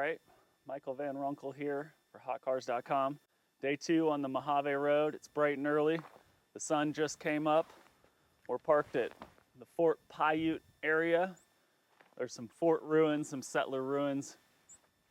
right, Michael Van Runkle here for HotCars.com. Day 2 on the Mojave Road. It's bright and early. The sun just came up. We're parked at the Fort Paiute area. There's some fort ruins, some settler ruins.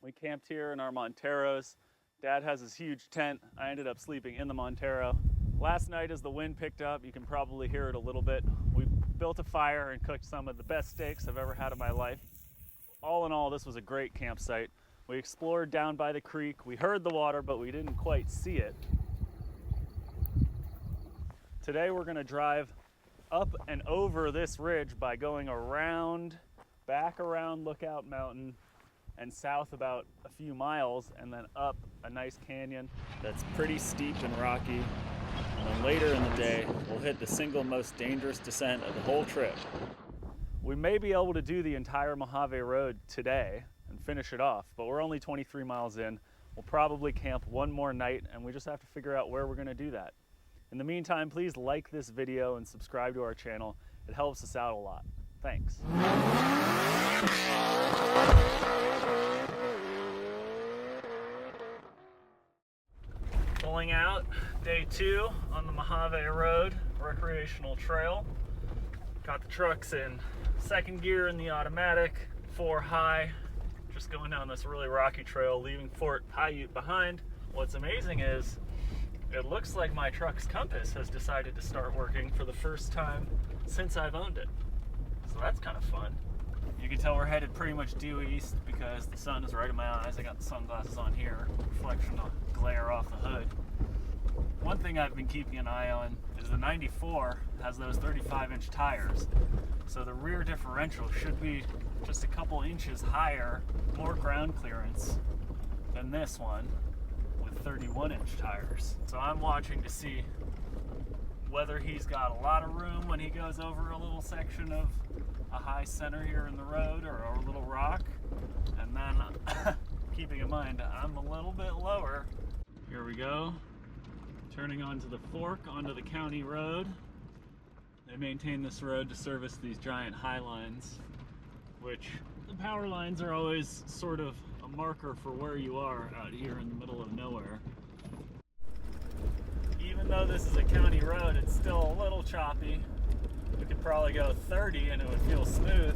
We camped here in our Monteros. Dad has his huge tent. I ended up sleeping in the Montero. Last night as the wind picked up, you can probably hear it a little bit. We built a fire and cooked some of the best steaks I've ever had in my life. All in all, this was a great campsite. We explored down by the creek. We heard the water, but we didn't quite see it. Today we're gonna drive up and over this ridge by going around, back around Lookout Mountain, and south about a few miles, and then up a nice canyon that's pretty steep and rocky. And then later in the day, we'll hit the single most dangerous descent of the whole trip. We may be able to do the entire Mojave Road today and finish it off, but we're only 23 miles in. We'll probably camp one more night, and we just have to figure out where we're gonna do that. In the meantime, please like this video and subscribe to our channel. It helps us out a lot. Thanks. Pulling out, day 2 on the Mojave Road recreational trail. Got the trucks in second gear in the automatic, 4 high, just going down this really rocky trail, leaving Fort Paiute behind. What's amazing is it looks like my truck's compass has decided to start working for the first time since I've owned it. So that's kind of fun. You can tell we're headed pretty much due east because the sun is right in my eyes. I got the sunglasses on here, reflection of glare off the hood. One thing I've been keeping an eye on is the 94 has those 35-inch tires. So the rear differential should be just a couple inches higher, more ground clearance than this one with 31-inch tires. So I'm watching to see whether he's got a lot of room when he goes over a little section of a high center here in the road or a little rock. And then keeping in mind, I'm a little bit lower. Here we go. Turning onto the fork, onto the county road. They maintain this road to service these giant high lines, which the power lines are always sort of a marker for where you are out here in the middle of nowhere. Even though this is a county road, it's still a little choppy. We could probably go 30 and it would feel smooth,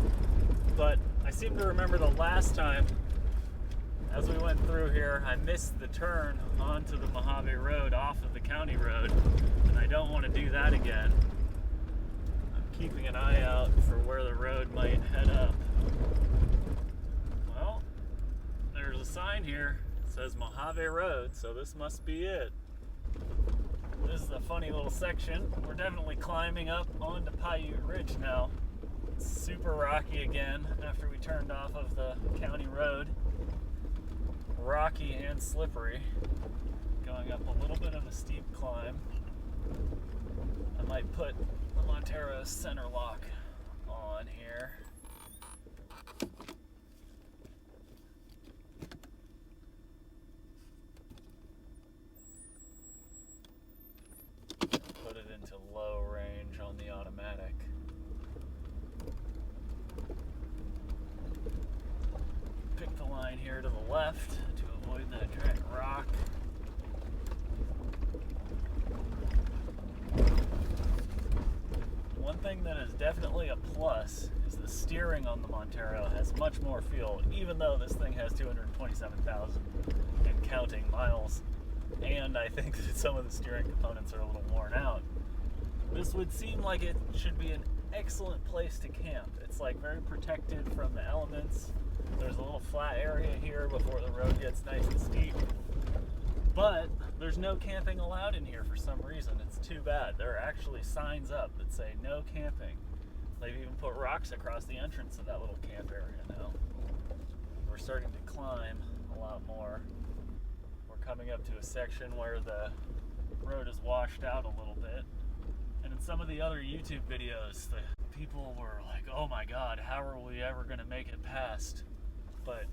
but I seem to remember the last time as we went through here, I missed the turn onto the Mojave Road off of the county road, and I don't want to do that again. I'm keeping an eye out for where the road might head up. Well, there's a sign here. It says Mojave Road, so this must be it. This is a funny little section. We're definitely climbing up onto Paiute Ridge now. It's super rocky again after we turned off of the county road. Rocky and slippery. Going up a little bit of a steep climb. I might put the Montero center lock on here. Put it into low range on the automatic. Pick the line here to the left to avoid that giant rock. One thing that is definitely a plus is the steering on the Montero has much more feel, even though this thing has 227,000 and counting miles. And I think that some of the steering components are a little worn out. This would seem like it should be an excellent place to camp. It's like very protected from the elements. There's a little flat area here before the road gets nice and steep. But there's no camping allowed in here for some reason. It's too bad. There are actually signs up that say no camping. They've even put rocks across the entrance of that little camp area now. We're starting to climb a lot more. We're coming up to a section where the road is washed out a little bit. And in some of the other YouTube videos, the people were like, oh my God, how are we ever gonna make it past? But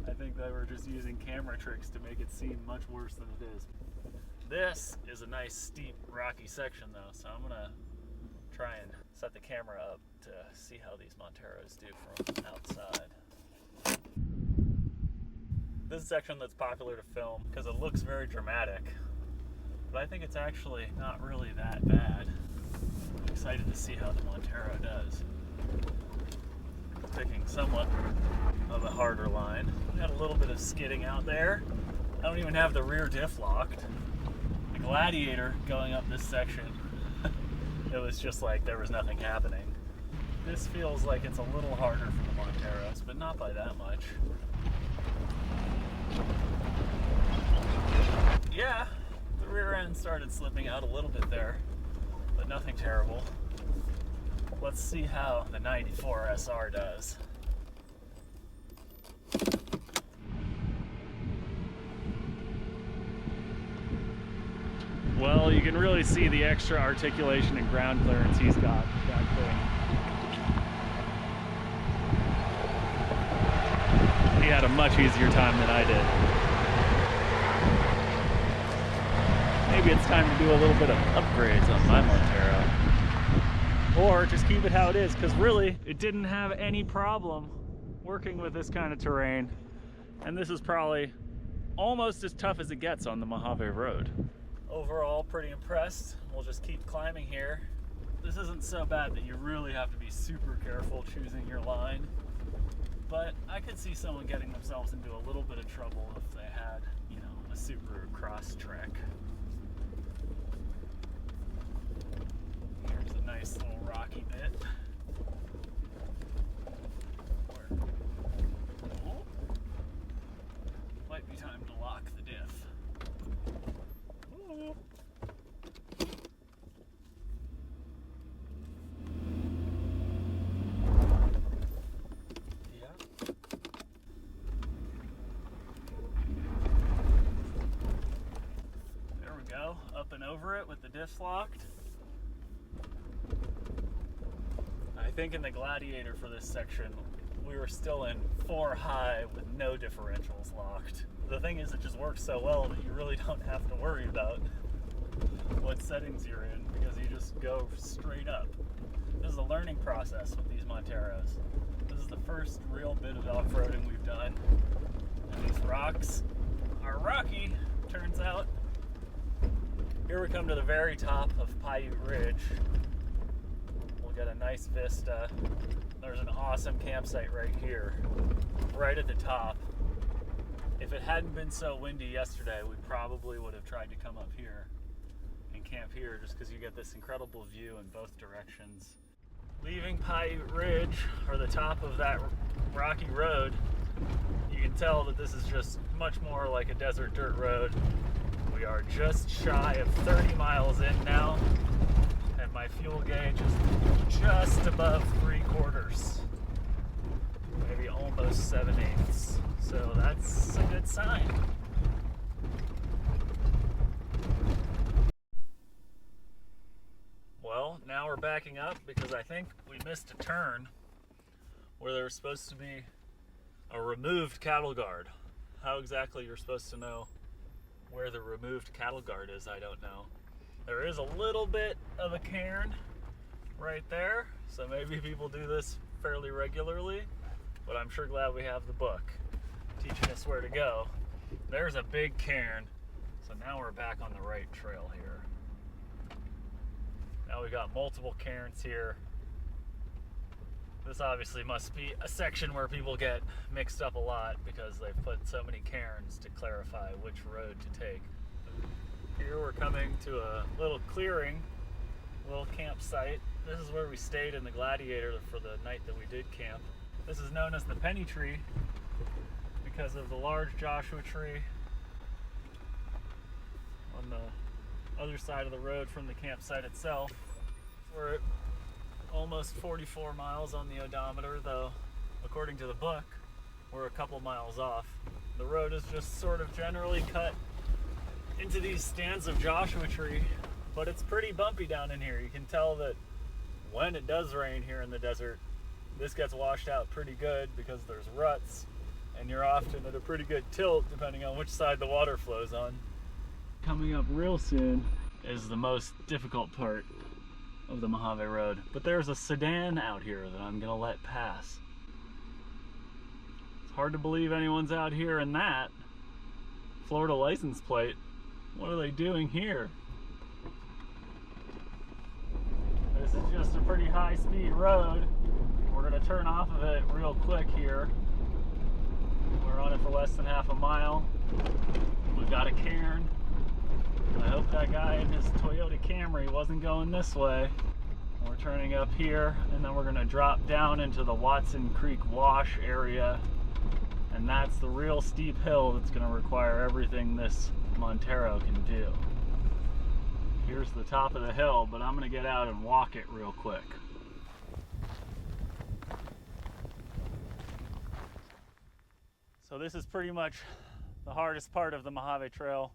I think they were just using camera tricks to make it seem much worse than it is. This is a nice steep rocky section though, so I'm gonna try and set the camera up to see how these Monteros do from outside. This is a section that's popular to film because it looks very dramatic, but I think it's actually not really that bad. I'm excited to see how the Montero does. Picking somewhat of a harder line. We had a little bit of skidding out there. I don't even have the rear diff locked. The Gladiator going up this section, it was just like there was nothing happening. This feels like it's a little harder for the Monteros, but not by that much. Yeah, the rear end started slipping out a little bit there, but nothing terrible. Let's see how the 94 SR does. Well, you can really see the extra articulation and ground clearance he's got with that thing. He had a much easier time than I did. Maybe it's time to do a little bit of upgrades on my Montero. Or just keep it how it is, because really, it didn't have any problem working with this kind of terrain. And this is probably almost as tough as it gets on the Mojave Road. Overall, pretty impressed. We'll just keep climbing here. This isn't so bad that you really have to be super careful choosing your line. But I could see someone getting themselves into a little bit of trouble if they had, you know, a Subaru Crosstrek. Here's a nice little rocky bit. Oh, might be time to lock the diff. Ooh. Up and over it with the diffs locked. I think in the Gladiator for this section, we were still in 4 high with no differentials locked. The thing is, it just works so well that you really don't have to worry about what settings you're in because you just go straight up. This is a learning process with these Monteros. This is the first real bit of off-roading we've done. And these rocks are rocky, turns out. Here we come to the very top of Paiute Ridge. We'll get a nice vista. There's an awesome campsite right here, right at the top. If it hadn't been so windy yesterday, we probably would have tried to come up here and camp here just because you get this incredible view in both directions. Leaving Paiute Ridge, or the top of that rocky road, you can tell that this is just much more like a desert dirt road. We are just shy of 30 miles in now, and my fuel gauge is just above 3/4, maybe almost 7/8. So that's a good sign. Well, now we're backing up because I think we missed a turn where there was supposed to be a removed cattle guard. How exactly you're supposed to know where the removed cattle guard is, I don't know. There is a little bit of a cairn right there, so maybe people do this fairly regularly, but I'm sure glad we have the book teaching us where to go. There's a big cairn, so now we're back on the right trail here. Now we've got multiple cairns here. This obviously must be a section where people get mixed up a lot because they've put so many cairns to clarify which road to take. Here we're coming to a little clearing, little campsite. This is where we stayed in the Gladiator for the night that we did camp. This is known as the Penny Tree because of the large Joshua tree on the other side of the road from the campsite itself. We're at almost 44 miles on the odometer, though according to the book we're a couple miles off. The road is just sort of generally cut into these stands of Joshua tree, but it's pretty bumpy down in here. You can tell that when it does rain here in the desert, this gets washed out pretty good because there's ruts and you're often at a pretty good tilt depending on which side the water flows on. Coming up real soon is the most difficult part of the Mojave Road, but there's a sedan out here that I'm gonna let pass. It's hard to believe anyone's out here in that, Florida license plate. What are they doing here? This is just a pretty high-speed road. We're going to turn off of it real quick here. We're on it for less than half a mile. We've got a cairn. I hope that guy in his Toyota Camry wasn't going this way. We're turning up here, and then we're going to drop down into the Watson Creek Wash area. And that's the real steep hill that's going to require everything this Montero can do. Here's the top of the hill, but I'm going to get out and walk it real quick. So this is pretty much the hardest part of the Mojave Trail,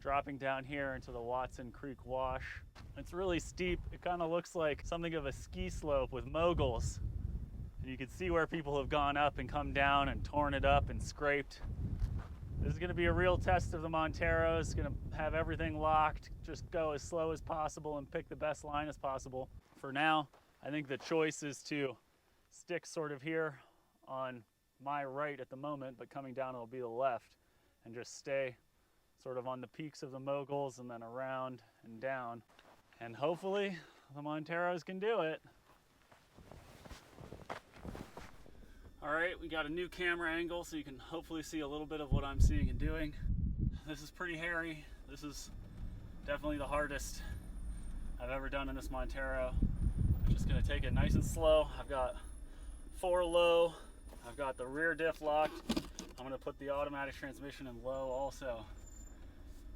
dropping down here into the Watson Creek Wash. It's really steep. It kind of looks like something of a ski slope with moguls. And you can see where people have gone up and come down and torn it up and scraped. This is going to be a real test of the Montero. It's going to have everything locked, just go as slow as possible and pick the best line as possible. For now, I think the choice is to stick sort of here on my right at the moment, but coming down it'll be the left, and just stay sort of on the peaks of the moguls and then around and down. And hopefully the Monteros can do it. All right, we got a new camera angle so you can hopefully see a little bit of what I'm seeing and doing. This is pretty hairy. This is definitely the hardest I've ever done in this Montero. I'm just gonna take it nice and slow. I've got 4 low. I've got the rear diff locked. I'm gonna put the automatic transmission in low also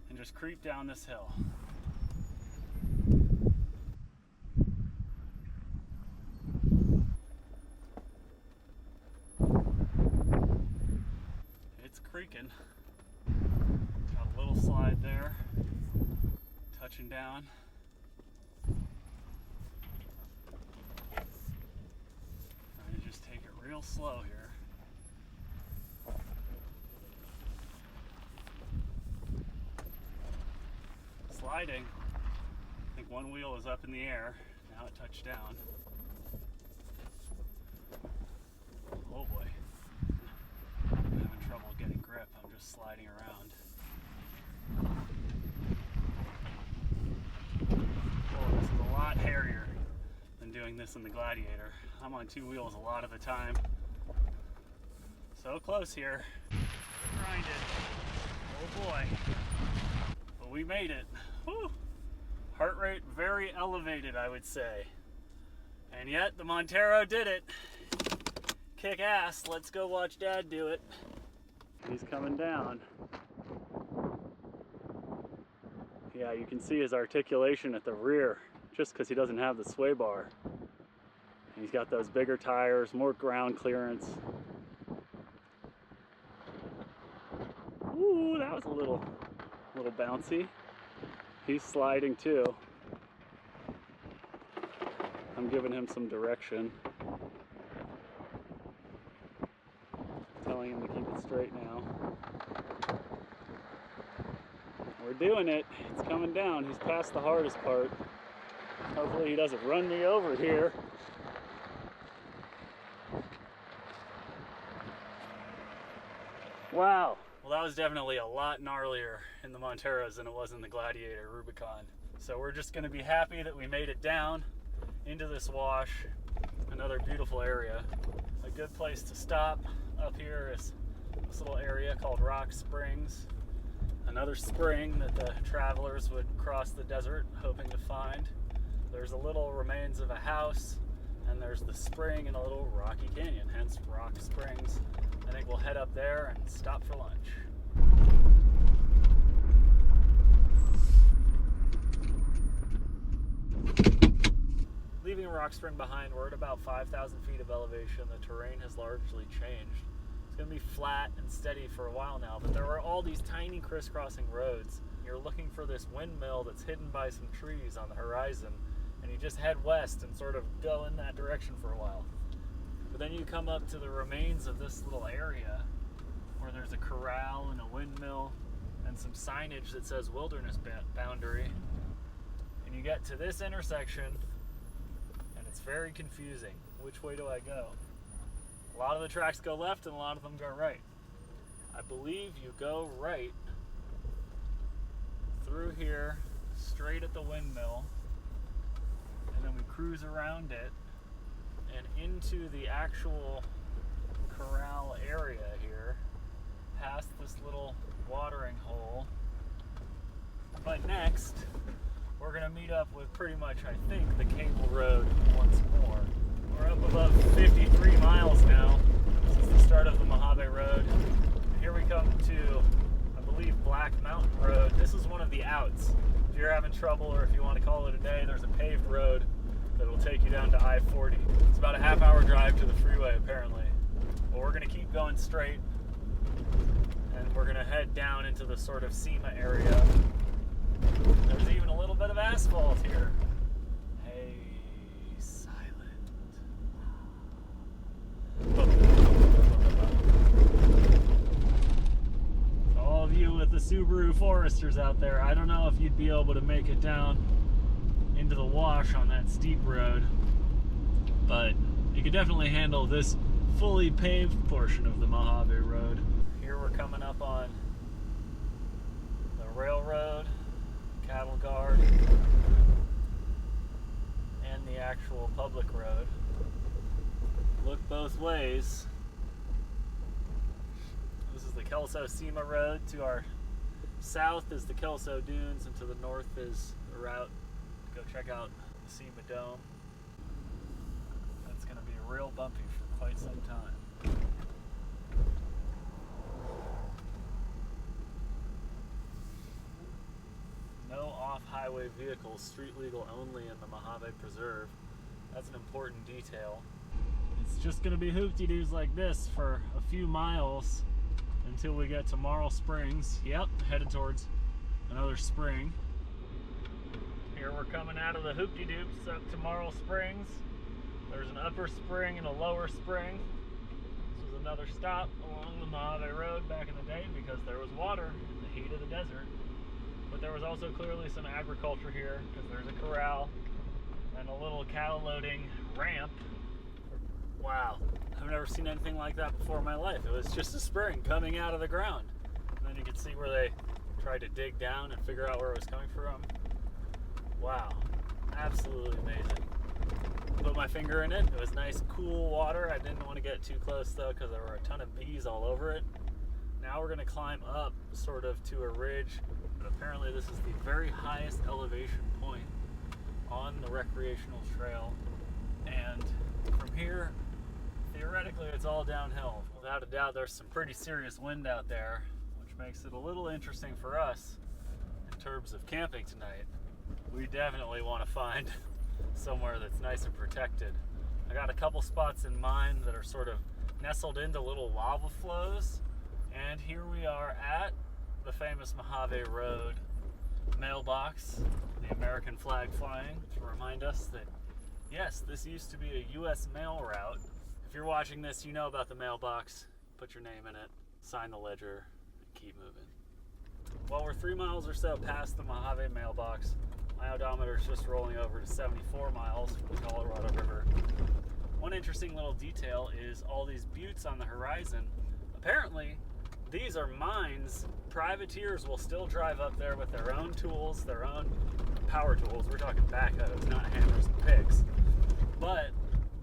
and just creep down this hill. It's creaking. Got a little slide there, touching down. I'm gonna just take it real slow here. Sliding. I think one wheel is up in the air. Now it touched down. Oh boy. I'm having trouble getting grip. I'm just sliding around. Oh, this is a lot hairier than doing this in the Gladiator. I'm on 2 wheels a lot of the time. So close here. Grinded. Oh boy. But we made it. Whew. Heart rate very elevated, I would say. And yet the Montero did it. Kick ass. Let's go watch Dad do it. He's coming down. Yeah, you can see his articulation at the rear just because he doesn't have the sway bar. And he's got those bigger tires, more ground clearance. Ooh, that was a little bouncy. He's sliding too. I'm giving him some direction. Telling him to keep it straight now. We're doing it. It's coming down. He's past the hardest part. Hopefully he doesn't run me over here. Wow. Well, that was definitely a lot gnarlier in the Monteros than it was in the Gladiator Rubicon. So we're just going to be happy that we made it down into this wash. Another beautiful area. A good place to stop up here is this little area called Rock Springs. Another spring that the travelers would cross the desert hoping to find. There's a little remains of a house, and there's the spring in a little rocky canyon, hence Rock Springs. I think we'll head up there and stop for lunch. Leaving Rock Spring behind, we're at about 5,000 feet of elevation. The terrain has largely changed. It's going to be flat and steady for a while now, but there are all these tiny crisscrossing roads. You're looking for this windmill that's hidden by some trees on the horizon, and you just head west and sort of go in that direction for a while. But then you come up to the remains of this little area where there's a corral and a windmill and some signage that says wilderness boundary. And you get to this intersection and it's very confusing. Which way do I go? A lot of the tracks go left and a lot of them go right. I believe you go right through here, straight at the windmill, and then we cruise around it and into the actual corral area here, past this little watering hole. But next, we're gonna meet up with pretty much, I think, the cable road once more. We're up above 53 miles now since the start of the Mojave Road. And here we come to, I believe, Black Mountain Road. This is one of the outs. If you're having trouble, or if you want to call it a day, there's a paved road that will take you down to I-40. It's about a half-hour drive to the freeway, apparently. But we're gonna keep going straight, and we're gonna head down into the sort of SEMA area. There's even a little bit of asphalt here. Hey, silent. All of you with the Subaru Foresters out there, I don't know if you'd be able to make it down into the wash on that steep road, but you could definitely handle this fully paved portion of the Mojave Road. Here we're coming up on the railroad, cattle guard, and the actual public road. Look both ways. This is the Kelso SEMA Road. To our south is the Kelso Dunes, and to the north is the route to go check out the SEMA Dome. That's going to be real bumpy for quite some time. No off-highway vehicles, street legal only in the Mojave Preserve. That's an important detail. It's just going to be hoopty-doos like this for a few miles until we get to Marl Springs. Yep, headed towards another spring. Here we're coming out of the hoopty-doops up to Marl Springs. There's an upper spring and a lower spring. This was another stop along the Mojave Road back in the day because there was water in the heat of the desert. But there was also clearly some agriculture here because there's a corral and a little cattle loading ramp. Wow, I've never seen anything like that before in my life. It was just a spring coming out of the ground. And then you could see where they tried to dig down and figure out where it was coming from. Wow, absolutely amazing. Put my finger in it. It was nice, cool water. I didn't want to get too close though because there were a ton of bees all over it. Now we're going to climb up sort of to a ridge. But apparently this is the very highest elevation point on the recreational trail. And from here, theoretically, it's all downhill. Without a doubt, there's some pretty serious wind out there, which makes it a little interesting for us in terms of camping tonight. We definitely want to find somewhere that's nice and protected. I got a couple spots in mind that are sort of nestled into little lava flows. And here we are at the famous Mojave Road mailbox, the American flag flying to remind us that, yes, this used to be a U.S. mail route. If you're watching this, you know about the mailbox. Put your name in it, sign the ledger, and keep moving. Well, we're 3 miles or so past the Mojave Mailbox. My odometer is just rolling over to 74 miles from the Colorado River. One interesting little detail is all these buttes on the horizon. Apparently, these are mines. Privateers will still drive up there with their own tools, their own power tools. We're talking backhoes, not hammers and picks. But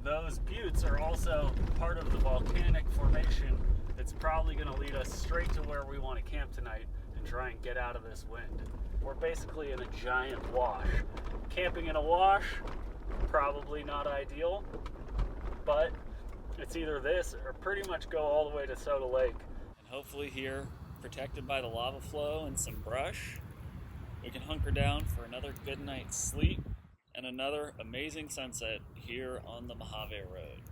those buttes are also part of the volcanic formation that's probably going to lead us straight to where we want to camp tonight and try and get out of this wind. We're basically in a giant wash. Camping in a wash, probably not ideal, but it's either this or pretty much go all the way to Soda Lake. And hopefully here, protected by the lava flow and some brush, we can hunker down for another good night's sleep and another amazing sunset here on the Mojave Road.